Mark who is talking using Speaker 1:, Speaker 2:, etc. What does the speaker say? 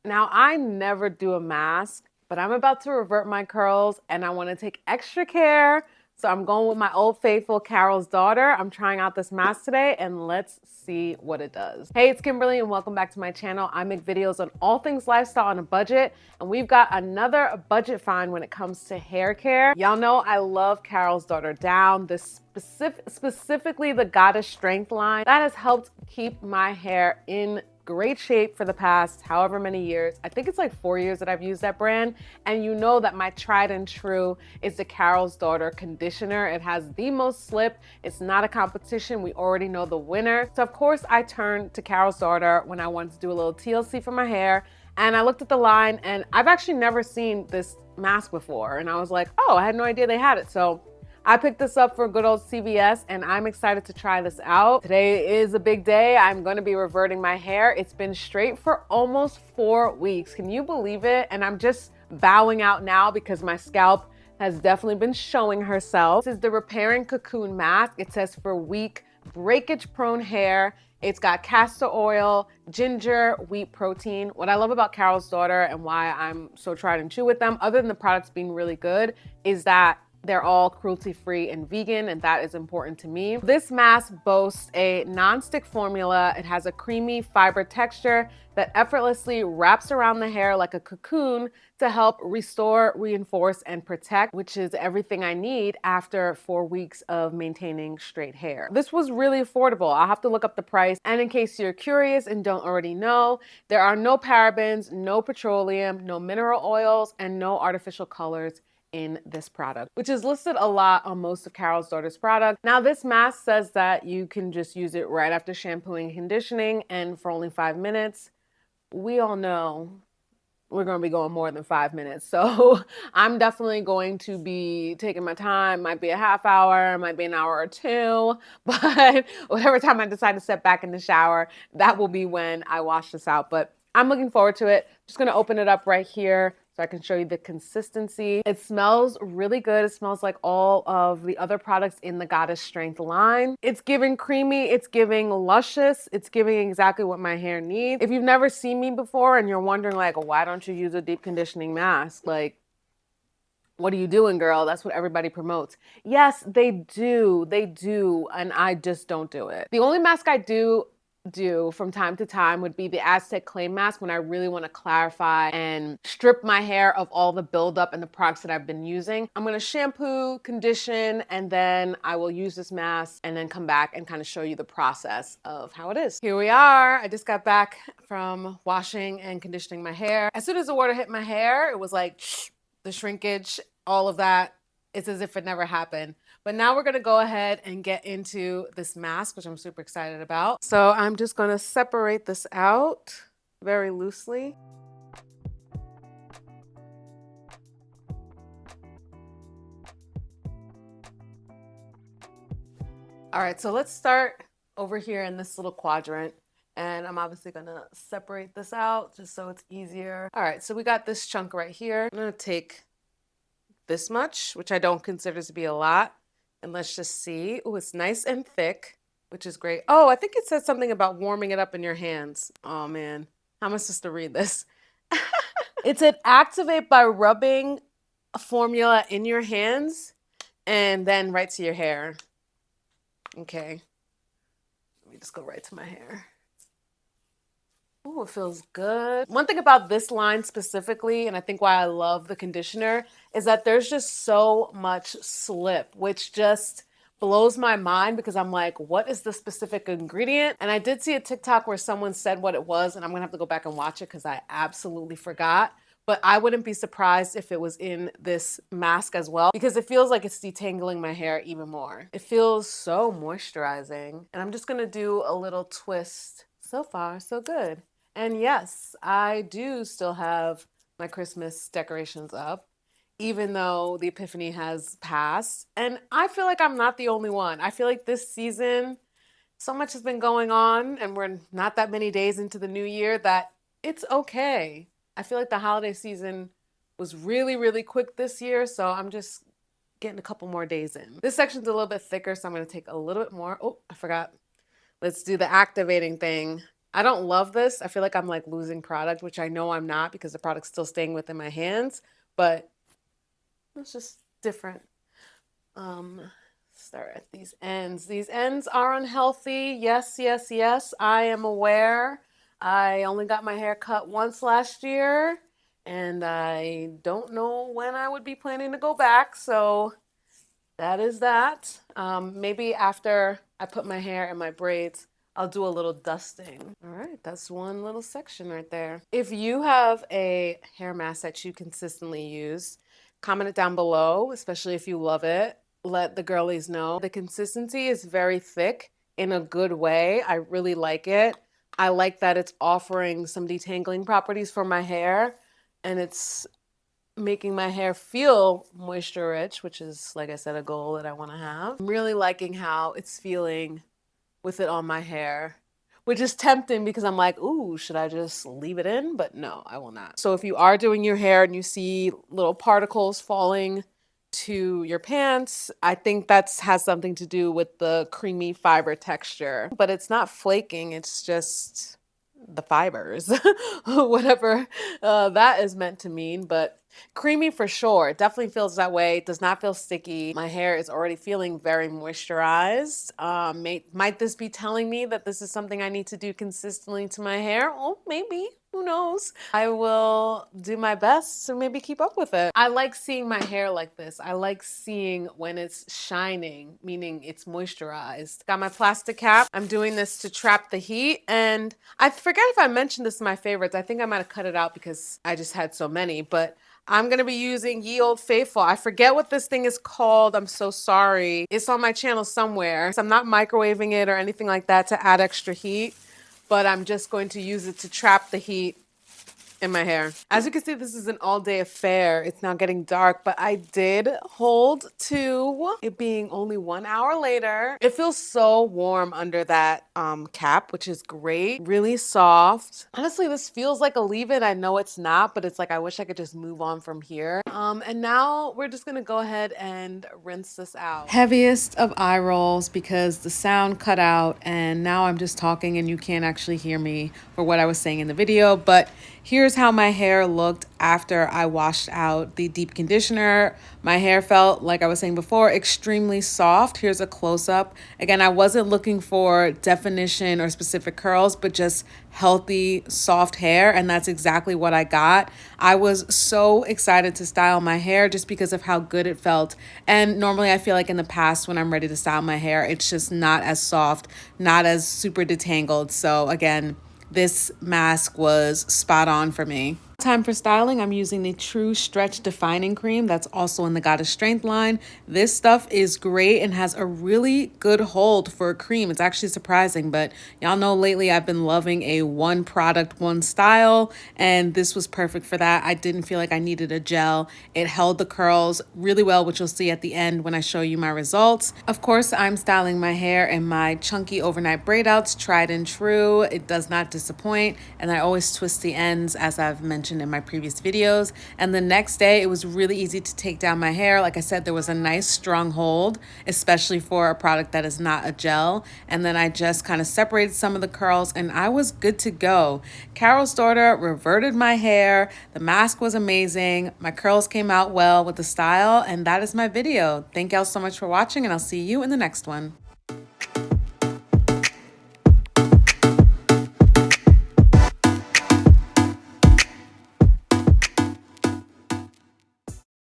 Speaker 1: Now, I never do a mask, but I'm about to revert my curls and I want to take extra care. So I'm going with my old faithful Carol's Daughter. I'm trying out this mask today and let's see what it does. Hey, it's Kimberly and welcome back to my channel. I make videos on all things lifestyle on a budget, and we've got another budget find when it comes to hair care. Y'all know I love Carol's Daughter Down, this specifically the Goddess Strength line that has helped keep my hair in great shape for the past however many years. I think it's like 4 years that I've used that brand. And you know that my tried and true is the Carol's Daughter conditioner. It has the most slip. It's not a competition. We already know the winner. So of course I turned to Carol's Daughter when I wanted to do a little TLC for my hair. And I looked at the line and I've actually never seen this mask before. And I was like, oh, I had no idea they had it. So I picked this up for good old CVS and I'm excited to try this out. Today is a big day. I'm going to be reverting my hair. It's been straight for almost 4 weeks. Can you believe it? And I'm just bowing out now because my scalp has definitely been showing herself. This is the Repairing Cocoon mask. It says for weak, breakage prone hair. It's got castor oil, ginger, wheat protein. What I love about Carol's Daughter and why I'm so tried and true with them, other than the products being really good, is that they're all cruelty-free and vegan, and that is important to me. This mask boasts a non-stick formula. It has a creamy fiber texture that effortlessly wraps around the hair like a cocoon to help restore, reinforce, and protect, which is everything I need after 4 weeks of maintaining straight hair. This was really affordable. I'll have to look up the price. And in case you're curious and don't already know, there are no parabens, no petroleum, no mineral oils, and no artificial colors in this product, which is listed a lot on most of Carol's Daughter's products. Now, this mask says that you can just use it right after shampooing and conditioning and for only 5 minutes. We all know we're going to be going more than 5 minutes. So I'm definitely going to be taking my time. Might be a half hour, might be an hour or two, but whatever time I decide to step back in the shower, that will be when I wash this out. But I'm looking forward to it. Just going to open it up right here so I can show you the consistency. It smells really good. It smells like all of the other products in the Goddess Strength line. It's giving creamy, it's giving luscious, it's giving exactly what my hair needs. If you've never seen me before and you're wondering like, why don't you use a deep conditioning mask? Like, what are you doing, girl? That's what everybody promotes. Yes, they do, and I just don't do it. The only mask I do from time to time would be the Aztec clay mask when I really want to clarify and strip my hair of all the buildup and the products that I've been using. I'm going to shampoo, condition, and then I will use this mask and then come back and kind of show you the process of how it is. Here we are. I just got back from washing and conditioning my hair. As soon as the water hit my hair, it was like the shrinkage, all of that. It's as if it never happened. But now we're gonna go ahead and get into this mask, which I'm super excited about. So I'm just gonna separate this out very loosely. All right, so let's start over here in this little quadrant. And I'm obviously gonna separate this out just so it's easier. All right, so we got this chunk right here. I'm gonna take this much, which I don't consider to be a lot. And let's just see. Oh, it's nice and thick, which is great. Oh, I think it says something about warming it up in your hands. Oh man, how am I supposed to read this? It said activate by rubbing a formula in your hands and then right to your hair. Okay, let me just go right to my hair. Oh, it feels good. One thing about this line specifically, and I think why I love the conditioner, is that there's just so much slip, which just blows my mind because I'm like, what is the specific ingredient? And I did see a TikTok where someone said what it was, and I'm gonna have to go back and watch it because I absolutely forgot. But I wouldn't be surprised if it was in this mask as well, because it feels like it's detangling my hair even more. It feels so moisturizing. And I'm just gonna do a little twist. So far, so good. And yes, I do still have my Christmas decorations up, even though the Epiphany has passed. And I feel like I'm not the only one. I feel like this season, so much has been going on and we're not that many days into the new year that it's okay. I feel like the holiday season was really, really quick this year. So I'm just getting a couple more days in. This section's a little bit thicker, so I'm gonna take a little bit more. Oh, I forgot. Let's do the activating thing. I don't love this. I feel like I'm like losing product, which I know I'm not because the product's still staying within my hands, but it's just different. Start at these ends. These ends are unhealthy. Yes, yes, yes. I am aware. I only got my hair cut once last year, and I don't know when I would be planning to go back. So that is that. Maybe after I put my hair in my braids, I'll do a little dusting. All right, that's one little section right there. If you have a hair mask that you consistently use, comment it down below, especially if you love it. Let the girlies know. The consistency is very thick in a good way. I really like it. I like that it's offering some detangling properties for my hair, and it's making my hair feel moisture rich, which is, like I said, a goal that I want to have. I'm really liking how it's feeling with it on my hair, which is tempting because I'm like, ooh, should I just leave it in? But no, I will not. So if you are doing your hair and you see little particles falling to your pants, I think that has something to do with the creamy fiber texture. But it's not flaking, it's just the fibers, whatever that is meant to mean. But creamy for sure. It definitely feels that way. It does not feel sticky. My hair is already feeling very moisturized. Might this be telling me that this is something I need to do consistently to my hair? Oh, maybe. Who knows? I will do my best to maybe keep up with it. I like seeing my hair like this. I like seeing when it's shining, meaning it's moisturized. Got my plastic cap. I'm doing this to trap the heat. And I forget if I mentioned this in my favorites. I think I might have cut it out because I just had so many, but I'm going to be using Ye Old Faithful. I forget what this thing is called. I'm so sorry. It's on my channel somewhere. So I'm not microwaving it or anything like that to add extra heat, but I'm just going to use it to trap the heat in my hair. As you can see, this is an all-day affair. It's now getting dark, but I did hold to it being only 1 hour later. It feels so warm under that cap, which is great. Really soft. Honestly, this feels like a leave-in. I know it's not, but it's like I wish I could just move on from here. And now we're just gonna go ahead and rinse this out. Heaviest of eye rolls because the sound cut out and now I'm just talking and you can't actually hear me for what I was saying in the video, but here's how my hair looked after I washed out the deep conditioner. My hair felt, like I was saying before, extremely soft. Here's a close-up. Again, I wasn't looking for definition or specific curls, but just healthy, soft hair, and that's exactly what I got. I was so excited to style my hair just because of how good it felt. And normally I feel like in the past when I'm ready to style my hair, it's just not as soft, not as super detangled. So again, this mask was spot on for me. Time for styling, I'm using the True Stretch Defining Cream that's also in the Goddess Strength line. This stuff is great and has a really good hold for a cream. It's actually surprising, but y'all know lately I've been loving a one product, one style, and this was perfect for that. I didn't feel like I needed a gel. It held the curls really well, which you'll see at the end when I show you my results. Of course, I'm styling my hair in my chunky overnight braid outs, tried and true. It does not disappoint, and I always twist the ends as I've mentioned in my previous videos. And the next day, it was really easy to take down my hair. Like I said, there was a nice strong hold, especially for a product that is not a gel. And then I just kind of separated some of the curls and I was good to go. Carol's daughter reverted my hair. The mask was amazing. My curls came out well with the style, and that is my video. Thank y'all so much for watching, and I'll see you in the next one.